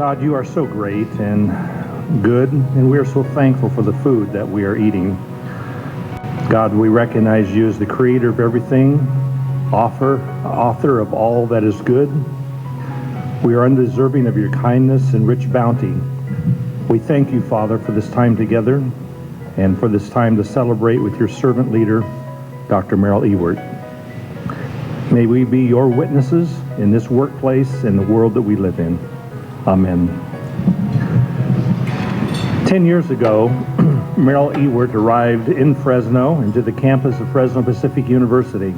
God, you are so great and good, and we are so thankful for the food that we are eating. God, we recognize you as the creator of everything, author of all that is good. We are undeserving of your kindness and rich bounty. We thank you, Father, for this time together and for this time to celebrate with your servant leader, Dr. Merrill Ewert. May we be your witnesses in this workplace and the world that we live in. Amen. 10 years ago, Merrill Ewert arrived in Fresno into the campus of Fresno Pacific University.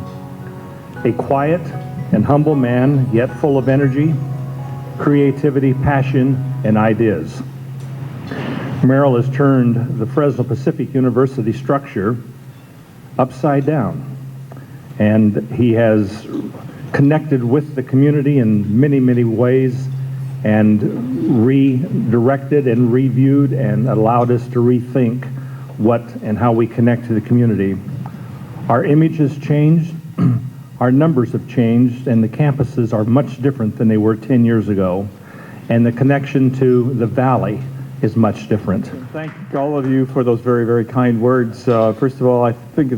A quiet and humble man, yet full of energy, creativity, passion, and ideas. Merrill has turned the Fresno Pacific University structure upside down, and he has connected with the community in many, many ways and redirected and reviewed and allowed us to rethink what and how we connect to the community. Our image has changed, our numbers have changed, and the campuses are much different than they were 10 years ago. And the connection to the valley is much different. Thank all of you for those very, very kind words. First of all, I think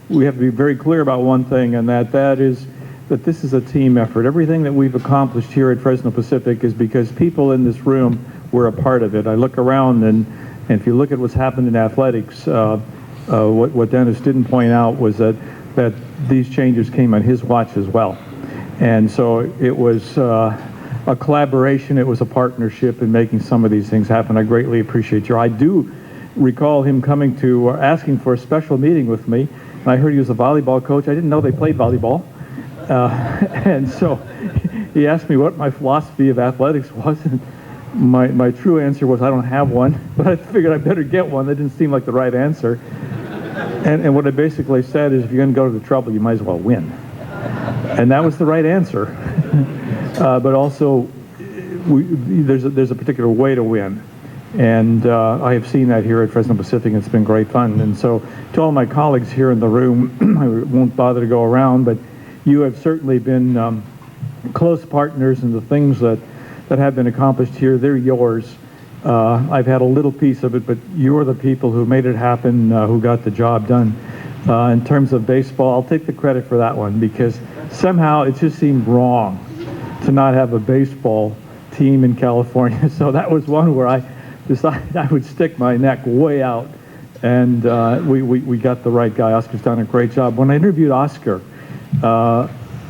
we have to be very clear about one thing, and that is that this is a team effort. Everything that we've accomplished here at Fresno Pacific is because people in this room were a part of it. I look around, and if you look at what's happened in athletics, what Dennis didn't point out was that these changes came on his watch as well. And so it was a collaboration, it was a partnership in making some of these things happen. I greatly appreciate you. I do recall him coming to asking for a special meeting with me. And I heard he was a volleyball coach. I didn't know they played volleyball. And so he asked me what my philosophy of athletics was, and my true answer was I don't have one, but I figured I better get one. That didn't seem like the right answer. And what I basically said is if you're going to go to the trouble, you might as well win. And that was the right answer. But also, there's a particular way to win. And I have seen that here at Fresno Pacific, and it's been great fun. And so to all my colleagues here in the room, I won't bother to go around, but you have certainly been close partners in the things that have been accomplished here. They're yours. I've had a little piece of it, but you're the people who made it happen, who got the job done. In terms of baseball, I'll take the credit for that one, because somehow it just seemed wrong to not have a baseball team in California. So that was one where I decided I would stick my neck way out, and we got the right guy. Oscar's done a great job. When I interviewed Oscar,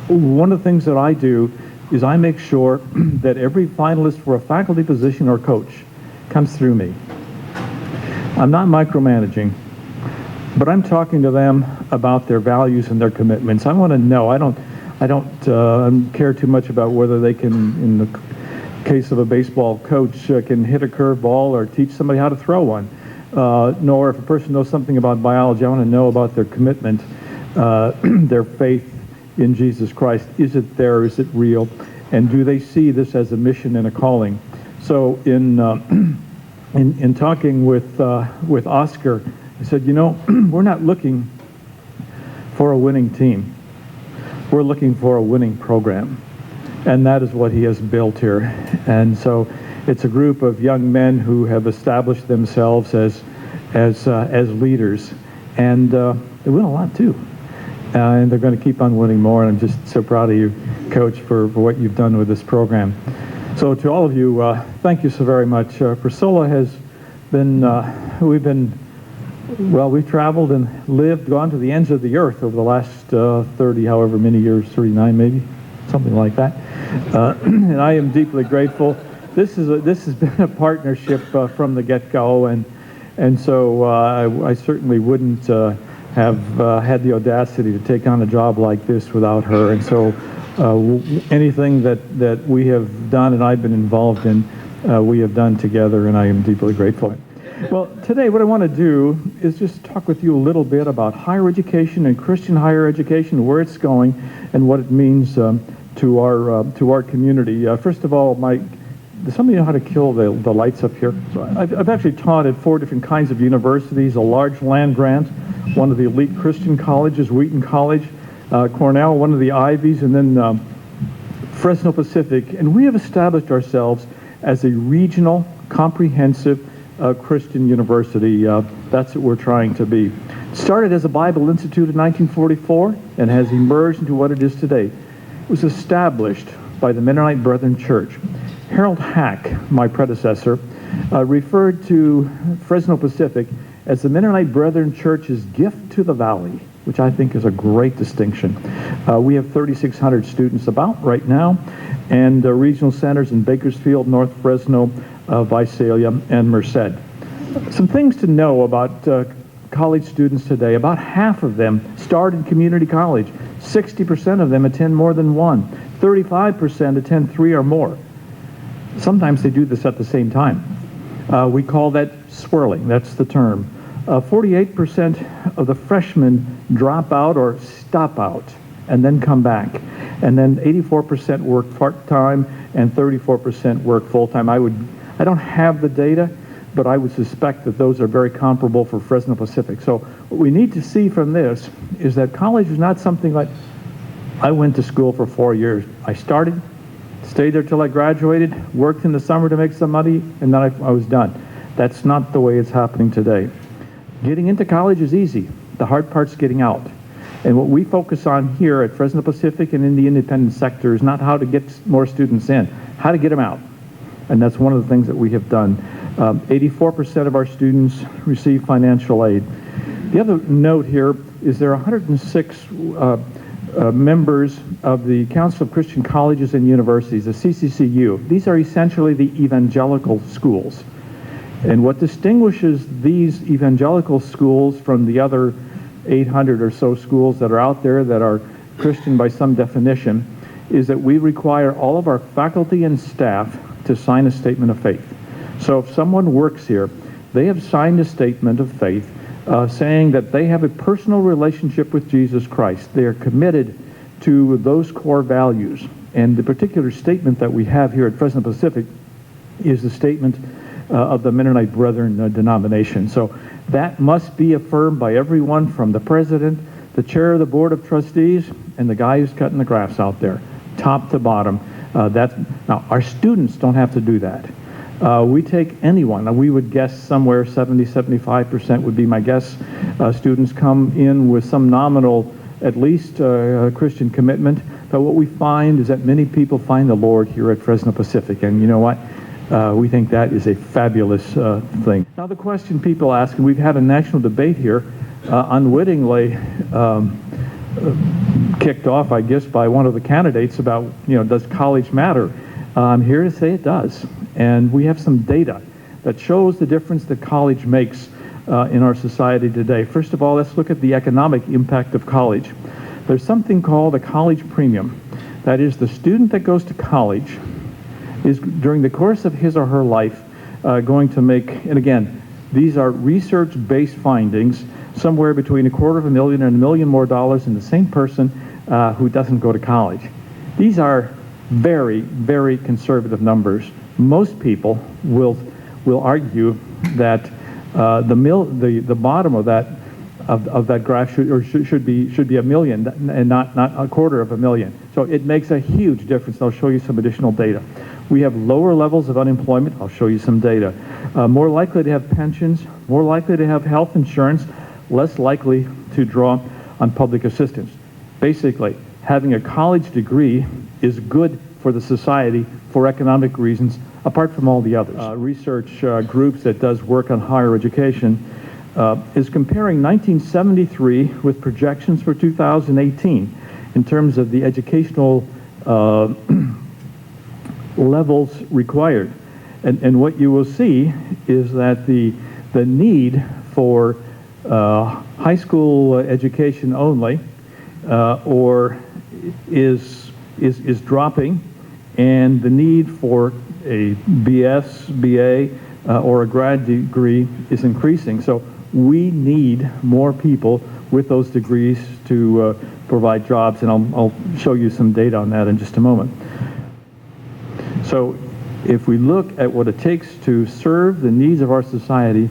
one of the things that I do is I make sure that every finalist for a faculty position or coach comes through me. I'm not micromanaging, but I'm talking to them about their values and their commitments. I want to know. I don't care too much about whether they can, in the case of a baseball coach, can hit a curveball or teach somebody how to throw one. Nor if a person knows something about biology, I want to know about their commitment, their faith in Jesus Christ. Is it there? Is it real? And do they see this as a mission and a calling? So in talking with Oscar, I said, we're not looking for a winning team. We're looking for a winning program. And that is what he has built here. And so it's a group of young men who have established themselves as leaders. And they win a lot, too. And they're going to keep on winning more. And I'm just so proud of you, Coach, for what you've done with this program. So to all of you, thank you so very much. Priscilla has been, we've traveled and lived, gone to the ends of the earth over the last 30, however many years, 39 maybe, something like that. And I am deeply grateful. This has been a partnership from the get-go, and so I certainly wouldn't have had the audacity to take on a job like this without her. And so anything that we have done and I've been involved in, we have done together, and I am deeply grateful. Well, today what I want to do is just talk with you a little bit about higher education and Christian higher education, where it's going, and what it means to our community. First of all, does somebody know how to kill the lights up here? So I've actually taught at 4 different kinds of universities, a large land grant, one of the elite Christian colleges, Wheaton College, Cornell, one of the Ivies, and then Fresno Pacific. And we have established ourselves as a regional, comprehensive Christian university. That's what we're trying to be. Started as a Bible Institute in 1944 and has emerged into what it is today. It was established by the Mennonite Brethren Church. Harold Hack, my predecessor, referred to Fresno Pacific as the Mennonite Brethren Church's gift to the valley, which I think is a great distinction. We have 3,600 students about right now, and regional centers in Bakersfield, North Fresno, Visalia, and Merced. Some things to know about college students today. About half of them start in community college. 60% of them attend more than one. 35% attend 3 or more. Sometimes they do this at the same time. We call that swirling. That's the term. 48% of the freshmen drop out or stop out and then come back. And then 84% work part-time and 34% work full-time. I don't have the data, but I would suspect that those are very comparable for Fresno Pacific. So what we need to see from this is that college is not something like, I went to school for 4 years. I started, stayed there till I graduated, worked in the summer to make some money, and then I was done. That's not the way it's happening today. Getting into college is easy. The hard part's getting out. And what we focus on here at Fresno Pacific and in the independent sector is not how to get more students in, how to get them out. And that's one of the things that we have done. 84% of our students receive financial aid. The other note here is there are 106 members of the Council of Christian Colleges and Universities, the CCCU. These are essentially the evangelical schools. And what distinguishes these evangelical schools from the other 800 or so schools that are out there that are Christian by some definition is that we require all of our faculty and staff to sign a statement of faith. So if someone works here, they have signed a statement of faith saying that they have a personal relationship with Jesus Christ. They are committed to those core values. And the particular statement that we have here at Fresno Pacific is the statement of the Mennonite Brethren denomination. So that must be affirmed by everyone from the president, the chair of the board of trustees, and the guy who's cutting the grass out there, top to bottom. Now, our students don't have to do that. We take anyone. Now, we would guess somewhere 70-75% would be my guess. Students come in with some nominal, at least Christian commitment. But what we find is that many people find the Lord here at Fresno Pacific. And you know what? We think that is a fabulous thing. Now, the question people ask, and we've had a national debate here, unwittingly kicked off, I guess, by one of the candidates about, does college matter? I'm here to say it does. And we have some data that shows the difference that college makes in our society today. First of all, let's look at the economic impact of college. There's something called a college premium. That is, the student that goes to college is, during the course of his or her life, going to make, and again, these are research-based findings, somewhere between $250,000 and $1 million more in the same person who doesn't go to college. These are very, very conservative numbers. Most people will argue that the bottom of that graph should be $1 million and not $250,000. So it makes a huge difference. I'll show you some additional data. We have lower levels of unemployment. I'll show you some data. More likely to have pensions, more likely to have health insurance, less likely to draw on public assistance. Basically, having a college degree is good for the society for economic reasons, apart from all the others. Research groups that does work on higher education is comparing 1973 with projections for 2018 in terms of the educational levels required. And what you will see is that the need for high school education only is dropping, and the need for a BS, BA, or a grad degree is increasing. So we need more people with those degrees to provide jobs, and I'll show you some data on that in just a moment. So if we look at what it takes to serve the needs of our society,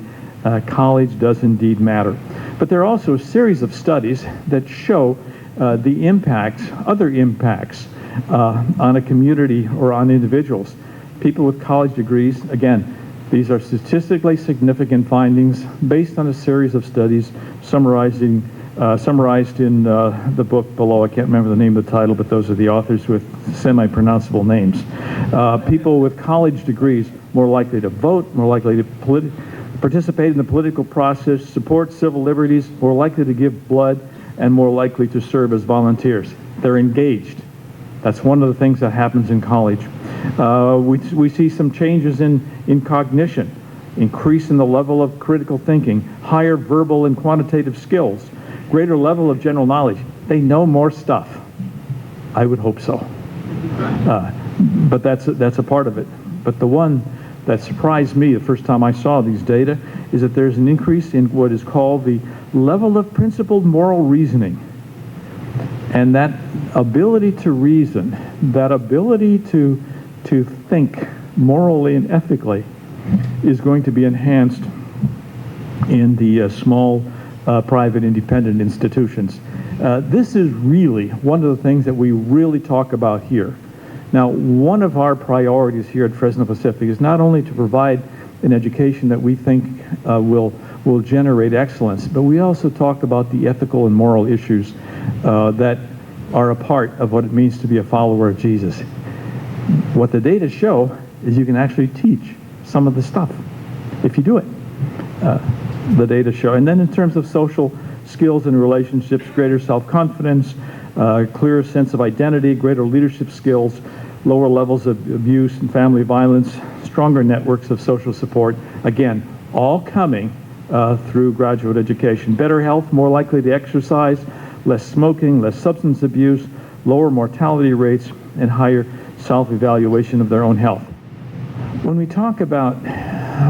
college does indeed matter. But there are also a series of studies that show the impacts, other impacts on a community or on individuals. people with college degrees, again, these are statistically significant findings based on a series of studies summarized in the book below. I can't remember the name of the title, but those are the authors with semi-pronounceable names. People with college degrees more likely to vote, more likely to participate in the political process, support civil liberties, more likely to give blood, and more likely to serve as volunteers. They're engaged. That's one of the things that happens in college. We see some changes in cognition, increase in the level of critical thinking, higher verbal and quantitative skills, greater level of general knowledge. They know more stuff. I would hope so. But that's a part of it. But the one that surprised me the first time I saw these data is that there's an increase in what is called the level of principled moral reasoning. And that ability to reason, that ability to think morally and ethically is going to be enhanced in the small private independent institutions. This is really one of the things that we really talk about here. Now, one of our priorities here at Fresno Pacific is not only to provide an education that we think will generate excellence, but we also talk about the ethical and moral issues that are a part of what it means to be a follower of Jesus. What the data show is you can actually teach some of the stuff if you do it. The data show. And then in terms of social skills and relationships, greater self-confidence, clearer sense of identity, greater leadership skills, lower levels of abuse and family violence, stronger networks of social support. Again, all coming through graduate education. Better health, more likely to exercise, less smoking, less substance abuse, lower mortality rates, and higher self-evaluation of their own health. When we talk about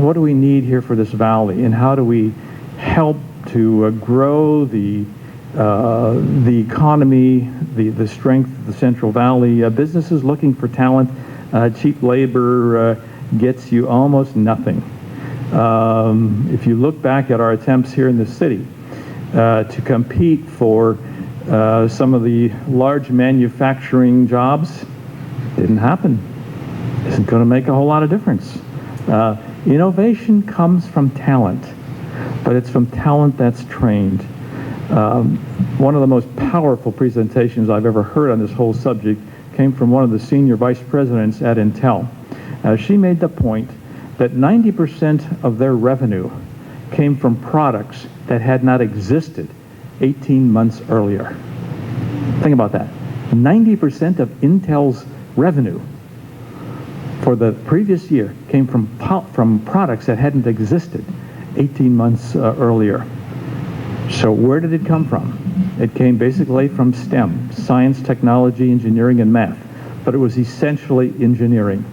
what do we need here for this valley and how do we help to grow the economy, the strength of the Central Valley, businesses looking for talent, cheap labor gets you almost nothing. If you look back at our attempts here in the city to compete for some of the large manufacturing jobs, didn't happen. Isn't going to make a whole lot of difference. Innovation comes from talent, but it's from talent that's trained. One of the most powerful presentations I've ever heard on this whole subject came from one of the senior vice presidents at Intel. She made the point that 90% of their revenue came from products that had not existed 18 months earlier. Think about that. 90% of Intel's revenue for the previous year came from products that hadn't existed 18 months earlier. So where did it come from? It came basically from STEM, science, technology, engineering, and math. But it was essentially engineering.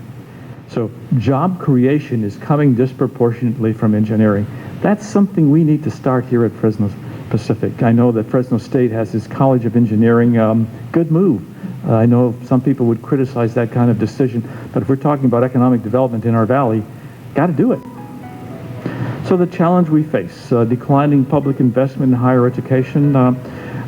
So job creation is coming disproportionately from engineering. That's something we need to start here at Fresno Pacific. I know that Fresno State has this College of Engineering. Good move. I know some people would criticize that kind of decision, but if we're talking about economic development in our valley, got to do it. So the challenge we face, declining public investment in higher education.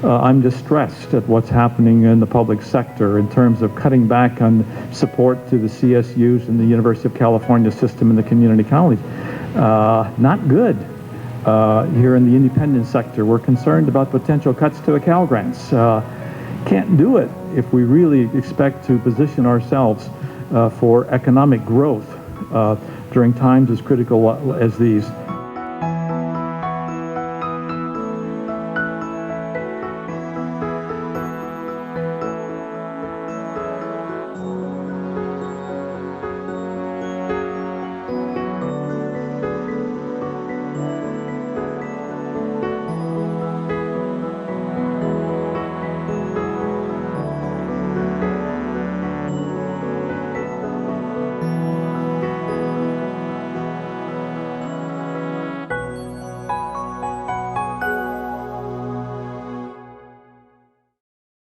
I'm distressed at what's happening in the public sector in terms of cutting back on support to the CSUs and the University of California system and the community college. Not good. Here in the independent sector, we're concerned about potential cuts to the Cal grants. Can't do it if we really expect to position ourselves for economic growth during times as critical as these.